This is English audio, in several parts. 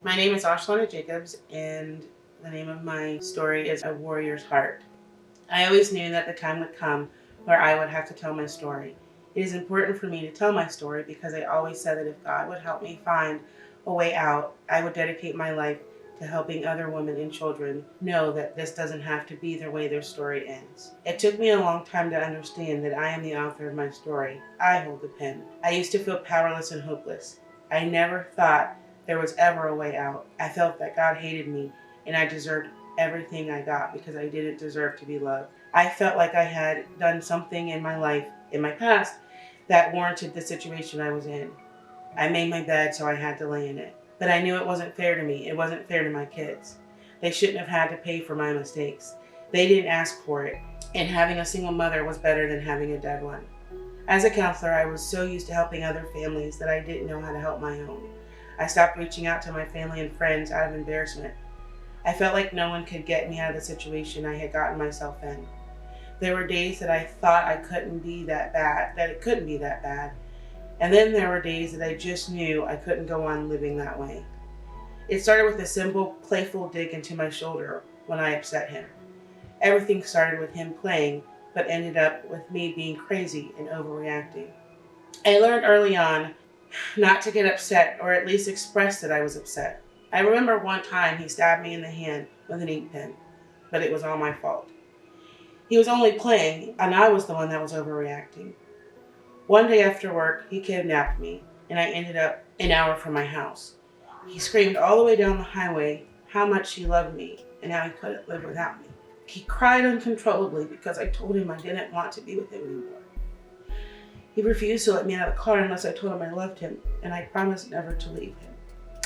My name is Ashlana Jacobs, and the name of my story is A Warrior's Heart. I always knew that the time would come where I would have to tell my story. It is important for me to tell my story because I always said that if God would help me find a way out, I would dedicate my life to helping other women and children know that this doesn't have to be the way their story ends. It took me a long time to understand that I am the author of my story. I hold the pen. I used to feel powerless and hopeless. I never thought there was ever a way out. I felt that God hated me and I deserved everything I got because I didn't deserve to be loved. I felt like I had done something in my life, in my past, that warranted the situation I was in. I made my bed, so I had to lay in it. But I knew it wasn't fair to me. It wasn't fair to my kids. They shouldn't have had to pay for my mistakes. They didn't ask for it. And having a single mother was better than having a dead one. As a counselor, I was so used to helping other families that I didn't know how to help my own. I stopped reaching out to my family and friends out of embarrassment. I felt like no one could get me out of the situation I had gotten myself in. There were days that I thought I couldn't be that bad, that it couldn't be that bad. And then there were days that I just knew I couldn't go on living that way. It started with a simple, playful dig into my shoulder when I upset him. Everything started with him playing, but ended up with me being crazy and overreacting. I learned early on not to get upset, or at least express that I was upset. I remember one time he stabbed me in the hand with an ink pen, but it was all my fault. He was only playing, and I was the one that was overreacting. One day after work, he kidnapped me, and I ended up an hour from my house. He screamed all the way down the highway how much he loved me and how he couldn't live without me. He cried uncontrollably because I told him I didn't want to be with him anymore. He refused to let me out of the car unless I told him I loved him, and I promised never to leave him.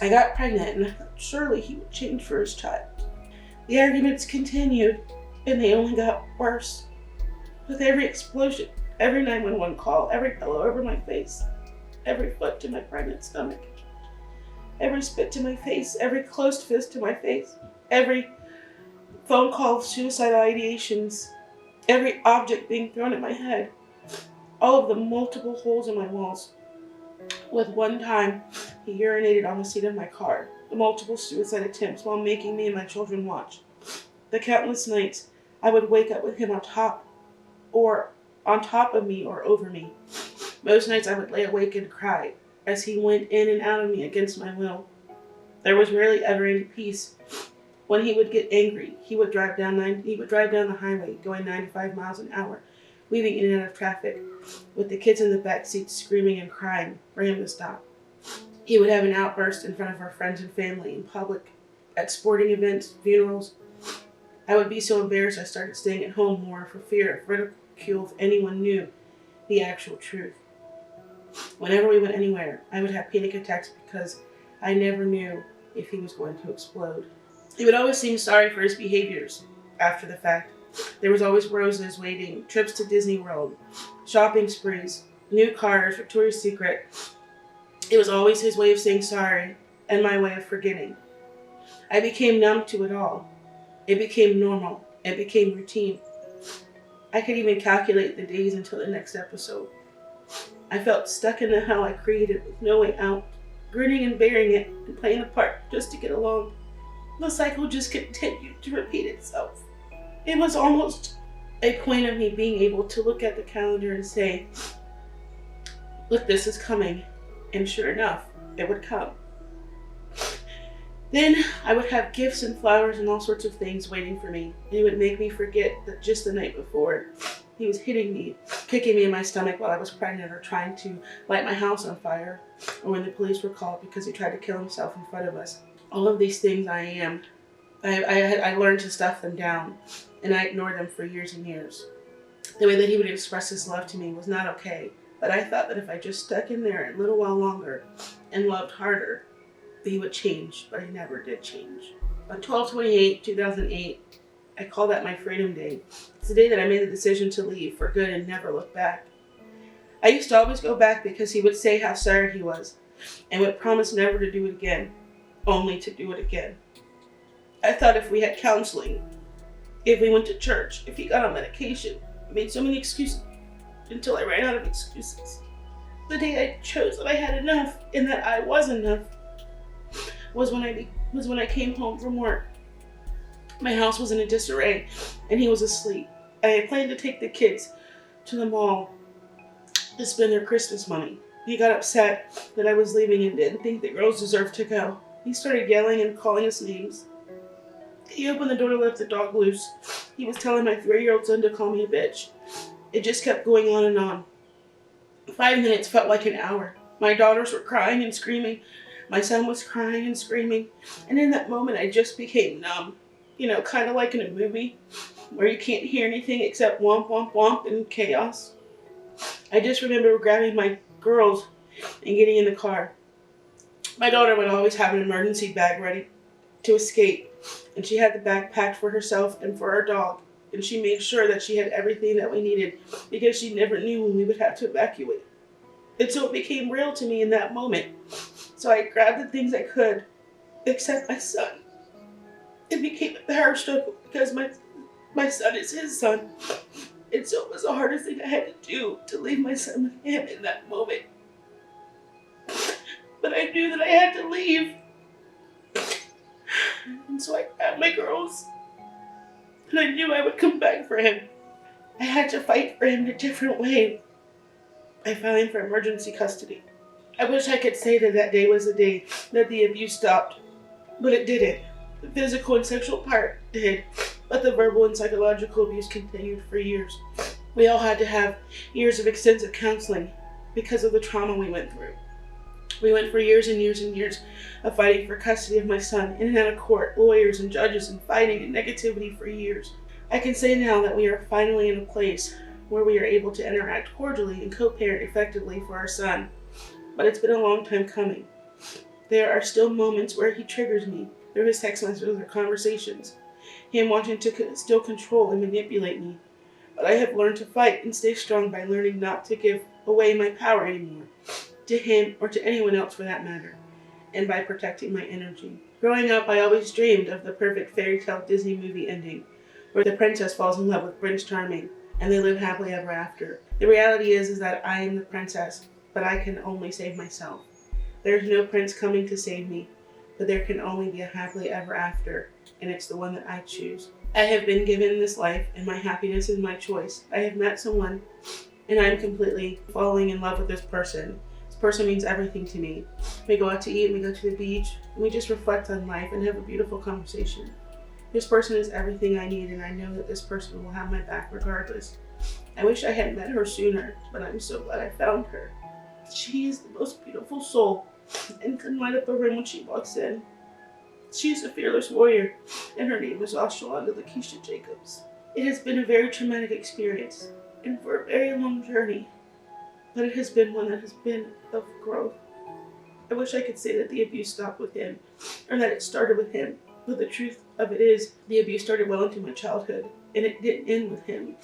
I got pregnant, and I thought surely he would change for his child. The arguments continued, and they only got worse. With every explosion, every 911 call, every pillow over my face, every foot to my pregnant stomach, every spit to my face, every closed fist to my face, every phone call of suicidal ideations, every object being thrown at my head, all of the multiple holes in my walls. With one time, he urinated on the seat of my car, the multiple suicide attempts while making me and my children watch, the countless nights I would wake up with him on top of me or over me. Most nights I would lay awake and cry as he went in and out of me against my will. There was rarely ever any peace. When he would get angry, he would drive down the highway going 95 miles an hour, weaving in and out of traffic, with the kids in the back seats screaming and crying for him to stop. He would have an outburst in front of our friends and family in public, at sporting events, funerals. I would be so embarrassed I started staying at home more for fear of ridicule if anyone knew the actual truth. Whenever we went anywhere, I would have panic attacks because I never knew if he was going to explode. He would always seem sorry for his behaviors after the fact. There was always roses waiting, trips to Disney World, shopping sprees, new cars, Victoria's Secret. It was always his way of saying sorry and my way of forgetting. I became numb to it all. It became normal. It became routine. I could even calculate the days until the next episode. I felt stuck in the hell I created with no way out, grinning and bearing it and playing a part just to get along. The cycle just continued to repeat itself. It was almost a point of me being able to look at the calendar and say, look, this is coming. And sure enough, it would come. Then I would have gifts and flowers and all sorts of things waiting for me. And it would make me forget that just the night before, he was hitting me, kicking me in my stomach while I was pregnant, or trying to light my house on fire, or when the police were called because he tried to kill himself in front of us. All of these things I learned to stuff them down, and I ignored them for years and years. The way that he would express his love to me was not okay, but I thought that if I just stuck in there a little while longer and loved harder, he would change, but he never did change. On 12/28/2008, I call that my Freedom Day. It's the day that I made the decision to leave for good and never look back. I used to always go back because he would say how sorry he was and would promise never to do it again, only to do it again. I thought if we had counseling, if we went to church, if he got on medication, I made so many excuses until I ran out of excuses. The day I chose that I had enough and that I was enough, was when I came home from work. My house was in a disarray, and he was asleep. I had planned to take the kids to the mall to spend their Christmas money. He got upset that I was leaving and didn't think the girls deserved to go. He started yelling and calling us names. He opened the door to let the dog loose. He was telling my 3-year-old son to call me a bitch. It just kept going on and on. 5 minutes felt like an hour. My daughters were crying and screaming. My son was crying and screaming. And in that moment, I just became numb. Kind of like in a movie where you can't hear anything except womp, womp, womp and chaos. I just remember grabbing my girls and getting in the car. My daughter would always have an emergency bag ready to escape, and she had the bag packed for herself and for our dog, and she made sure that she had everything that we needed because she never knew when we would have to evacuate. And so it became real to me in that moment. So I grabbed the things I could, except my son. It became a power struggle because my son is his son. And so it was the hardest thing I had to do, to leave my son with him in that moment. But I knew that I had to leave. And so I grabbed my girls. And I knew I would come back for him. I had to fight for him in a different way by filing for emergency custody. I wish I could say that day was the day that the abuse stopped, but it didn't. The physical and sexual part did, but the verbal and psychological abuse continued for years. We all had to have years of extensive counseling because of the trauma we went through. We went for years and years and years of fighting for custody of my son, in and out of court, lawyers and judges, and fighting and negativity for years. I can say now that we are finally in a place where we are able to interact cordially and co-parent effectively for our son. But it's been a long time coming. There are still moments where he triggers me through his text messages or conversations, him wanting to still control and manipulate me. But I have learned to fight and stay strong by learning not to give away my power anymore, to him or to anyone else for that matter, and by protecting my energy. Growing up, I always dreamed of the perfect fairy tale Disney movie ending, where the princess falls in love with Prince Charming and they live happily ever after. The reality is that I am the princess, but I can only save myself. There is no prince coming to save me, but there can only be a happily ever after, and it's the one that I choose. I have been given this life, and my happiness is my choice. I have met someone, and I'm completely falling in love with this person. This person means everything to me. We go out to eat, we go to the beach, and we just reflect on life and have a beautiful conversation. This person is everything I need, and I know that this person will have my back regardless. I wish I had met her sooner, but I'm so glad I found her. She is the most beautiful soul and can light up a room when she walks in. She is a fearless warrior, and her name is Oshalonda Lakeisha Jacobs. It has been a very traumatic experience, and for a very long journey, but it has been one that has been of growth. I wish I could say that the abuse stopped with him, or that it started with him, but the truth of it is, the abuse started well into my childhood, and it didn't end with him.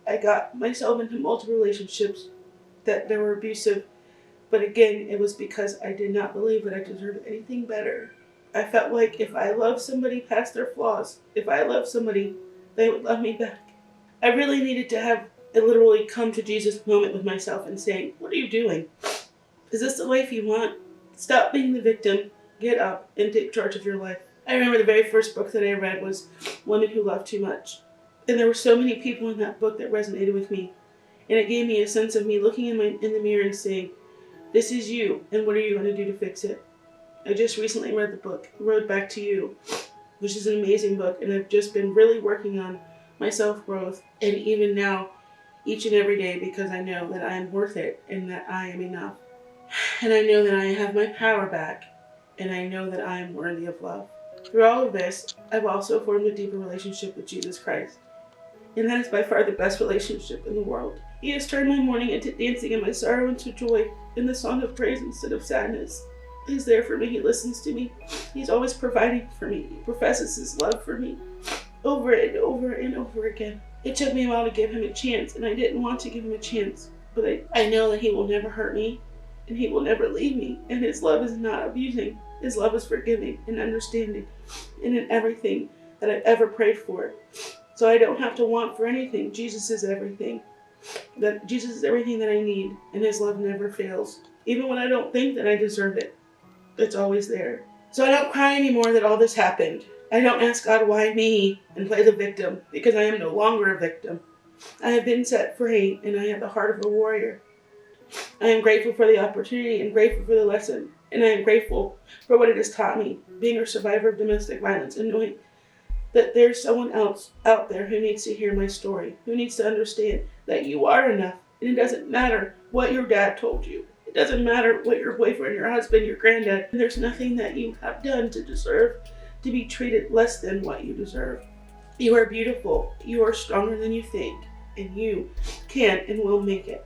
I got myself into multiple relationships that were abusive, but again, it was because I did not believe that I deserved anything better. I felt like if I loved somebody past their flaws, if I loved somebody, they would love me back. I really needed to have a literally come to Jesus moment with myself and saying, what are you doing? Is this the life you want? Stop being the victim, get up, and take charge of your life. I remember the very first book that I read was Women Who Love Too Much. And there were so many people in that book that resonated with me. And it gave me a sense of me looking in the mirror and saying, this is you, and what are you going to do to fix it? I just recently read the book, Road Back to You, which is an amazing book, and I've just been really working on my self-growth, and even now, each and every day, because I know that I am worth it, and that I am enough. And I know that I have my power back, and I know that I am worthy of love. Through all of this, I've also formed a deeper relationship with Jesus Christ, and that is by far the best relationship in the world. He has turned my mourning into dancing and my sorrow into joy, in the song of praise instead of sadness. He's there for me, he listens to me, he's always providing for me, he professes his love for me, over and over and over again. It took me a while to give him a chance, and I didn't want to give him a chance, but I know that he will never hurt me, and he will never leave me, and his love is not abusing. His love is forgiving and understanding, and in everything that I've ever prayed for. So I don't have to want for anything. Jesus is everything. That Jesus is everything that I need, and his love never fails. Even when I don't think that I deserve it, it's always there. So I don't cry anymore that all this happened. I don't ask God why me and play the victim, because I am no longer a victim. I have been set free and I have the heart of a warrior. I am grateful for the opportunity and grateful for the lesson. And I am grateful for what it has taught me, being a survivor of domestic violence and knowing that there's someone else out there who needs to hear my story, who needs to understand that you are enough. And it doesn't matter what your dad told you. It doesn't matter what your boyfriend, your husband, your granddad. There's nothing that you have done to deserve to be treated less than what you deserve. You are beautiful. You are stronger than you think. And you can and will make it.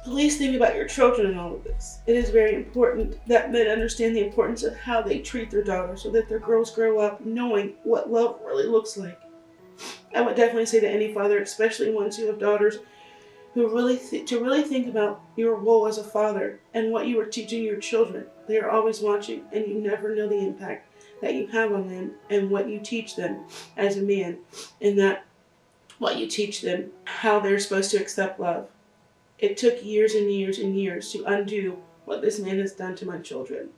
Please think about your children in all of this. It is very important that men understand the importance of how they treat their daughters so that their girls grow up knowing what love really looks like. I would definitely say to any father, especially once you have daughters, who really think about your role as a father and what you are teaching your children. They are always watching, and you never know the impact that you have on them and what you teach them as a man, and that what you teach them how they're supposed to accept love. It took years and years and years to undo what this man has done to my children.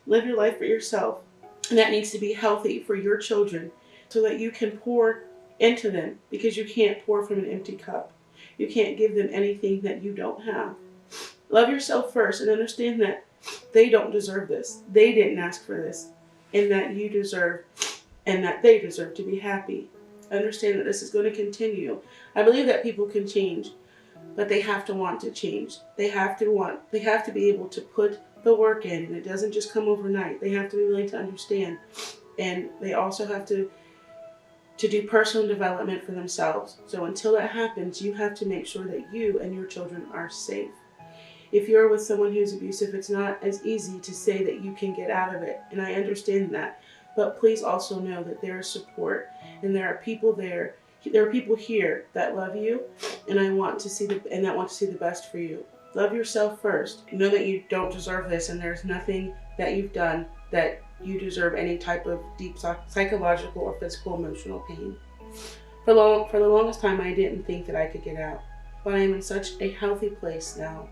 Live your life for yourself, and that needs to be healthy for your children so that you can pour into them, because you can't pour from an empty cup. You can't give them anything that you don't have. Love yourself first and understand that they don't deserve this. They didn't ask for this, and that you deserve, and that they deserve to be happy. Understand that this is going to continue. I believe that people can change, but they have to want to change. They have to be able to put the work in, and it doesn't just come overnight. They have to be willing to understand, and they also have to do personal development for themselves. So until that happens, you have to make sure that you and your children are safe. If you're with someone who's abusive, it's not as easy to say that you can get out of it, and I understand that. But please also know that there is support, and there are people there. There are people here that love you, and that want to see the best for you. Love yourself first. Know that you don't deserve this, and there's nothing that you've done that you deserve any type of deep psychological or physical emotional pain. For the longest time, I didn't think that I could get out, but I am in such a healthy place now,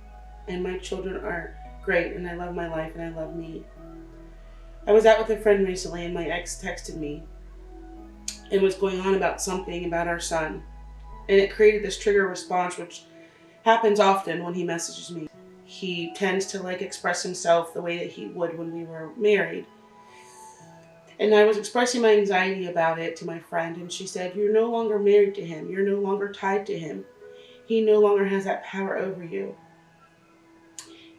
and my children are great, and I love my life, and I love me. I was out with a friend recently, and my ex texted me and was going on about something about our son, and it created this trigger response, which happens often when he messages me. He tends to express himself the way that he would when we were married. And I was expressing my anxiety about it to my friend, and she said, "You're no longer married to him. You're no longer tied to him. He no longer has that power over you."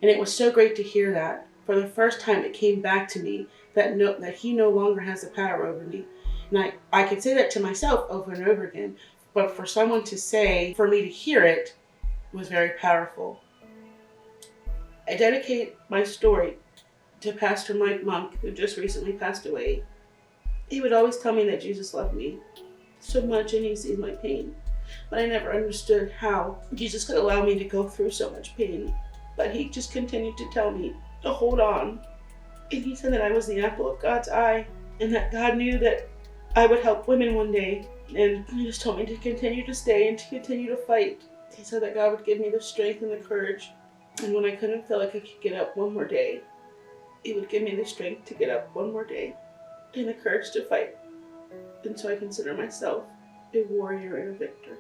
And it was so great to hear that. For the first time, it came back to me that he no longer has the power over me. And I could say that to myself over and over again, but for me to hear it, was very powerful. I dedicate my story to Pastor Mike Monk, who just recently passed away. He would always tell me that Jesus loved me so much and he sees my pain. But I never understood how Jesus could allow me to go through so much pain. But he just continued to tell me to hold on. And he said that I was the apple of God's eye, and that God knew that I would help women one day. And he just told me to continue to stay and to continue to fight. He said that God would give me the strength and the courage. And when I couldn't feel like I could get up one more day, he would give me the strength to get up one more day and the courage to fight. And so I consider myself a warrior and a victor.